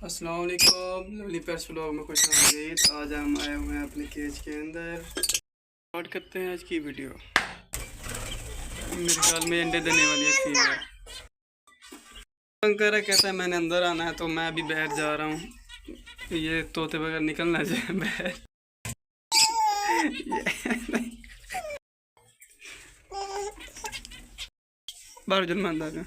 अस्सलाम वालेकुम, lovely pets vlog में खुश आमदीद। आज हम आए हुए हैं अपने केज के अंदर। स्टार्ट करते हैं आज की वीडियो। मेरे ख्याल में अंडे देने वाली है फीमेल। अंकर कहता है मैंने अंदर आना है, तो मैं अभी बाहर जा रहा हूँ। ये तोते वगैरह निकलना चाहिए बाहर। बाहर जुलमान है।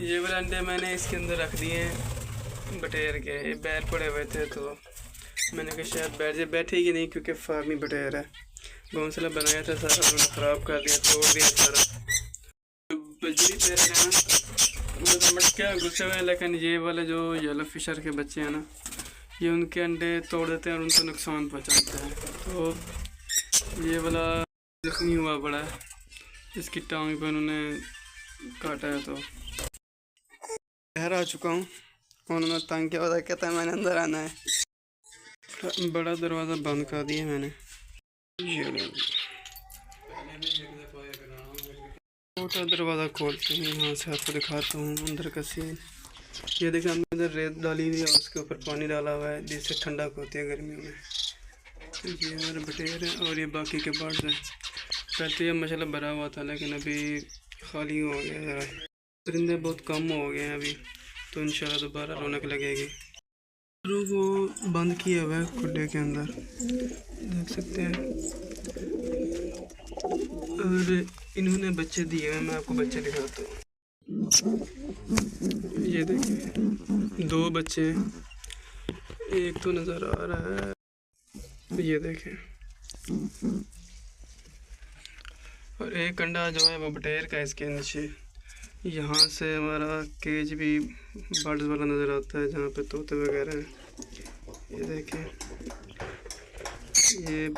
ये वाले अंडे मैंने इसके अंदर रख दिए हैं बटेर के। ये बैर पड़े हुए थे तो मैंने कहा शायद बैठ जाए, बैठेगी नहीं क्योंकि फार्मी बटेर है। घोंसला बनाया था सारा, उन्होंने ख़राब कर दिया, तोड़ दिया सारा। बजरी पे है वो तो मटके घुसे हुए हैं, लेकिन ये वाले जो येलो फिशर के बच्चे हैं ना, ये उनके अंडे तोड़ देते हैं और उनको नुकसान पहुँचाते हैं। तो ये वाला जख्मी हुआ पड़ा है, इसकी टांग पर उन्होंने काटा है। तो बाहर आ चुका हूँ, उन्होंने तंग किया होता, कहता है मैंने अंदर आना है। बड़ा दरवाज़ा बंद कर दिया मैंने। छोटा दरवाज़ा खोलते हैं, यहाँ से आपको दिखाता हूँ अंदर का सीन। ये देखिए हमने इधर रेत डाली हुई है, उसके ऊपर पानी डाला हुआ है जिससे ठंडक होती है गर्मियों में। ये हमारे बटेर हैं और ये बाकी के बर्ड्स हैं। पहले ये माशाल्लाह भरा हुआ था, लेकिन अभी खाली हो गया है। परिंदे बहुत कम हो गए हैं अभी, तो इंशाल्लाह दोबारा रौनक लगेगी। वो बंद किया हुआ है खुड्डे के अंदर, देख सकते हैं। और इन्होंने बच्चे दिए हैं, मैं आपको बच्चे दिखाता हूँ। ये देखिए 2 बच्चे, एक तो नज़र आ रहा है, ये देखें। और एक अंडा जो है वो बटेर का इसके नीचे। यहाँ से हमारा केज भी बर्ड्स वाला नज़र आता है, जहाँ पे तोते वगैरह हैं। ये देखें, ये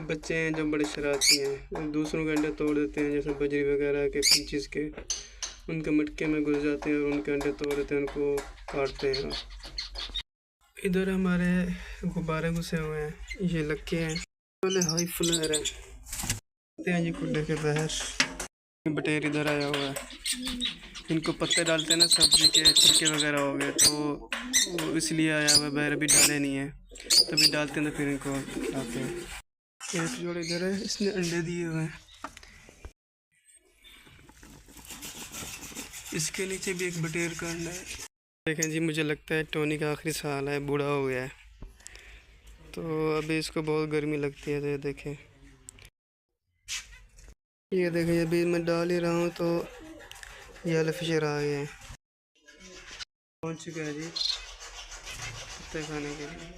बच्चे हैं जो बड़े शरारती हैं, दूसरों के अंडे तोड़ देते हैं, जैसे बजरी वगैरह के पीचेस के। उनके मटके में घुस जाते हैं और उनके अंडे तोड़ देते हैं, उनको काटते हैं। इधर हमारे गुब्बारे घुसे हुए हैं, ये लक्के हैं, हाई फ्लायर हैं जी खुड्डे के बाहर। बटेर इधर आया हुआ है, इनको पत्ते डालते हैं ना, सब्जी के छिलके वगैरह हो गए, तो वो इसलिए आया हुआ है बाहर। अभी डाले नहीं है, तभी डालते हैं तो फिर इनको खिलाते हैं। एक जोड़ इधर है, इसने अंडे दिए हुए हैं। इसके नीचे भी एक बटेर का अंडा है। देखें जी, मुझे लगता है टोनी का आखिरी साल है, बूढ़ा हो गया है, तो अभी इसको बहुत गर्मी लगती है। तो ये देखें, ये देखें, अभी मैं डाल ही रहा हूँ तो येलो फिशर आ गए हैं, पहुँच चुके हैं जी पत्ते खाने के लिए।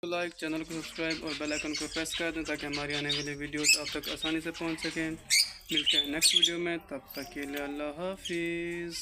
तो लाइक, चैनल को सब्सक्राइब और बेल आइकन को प्रेस कर दें ताकि हमारी आने वाली वीडियोस आप तक आसानी से पहुंच सकें। मिलते हैं नेक्स्ट वीडियो में, तब तक के लिए अल्लाह हाफिज़।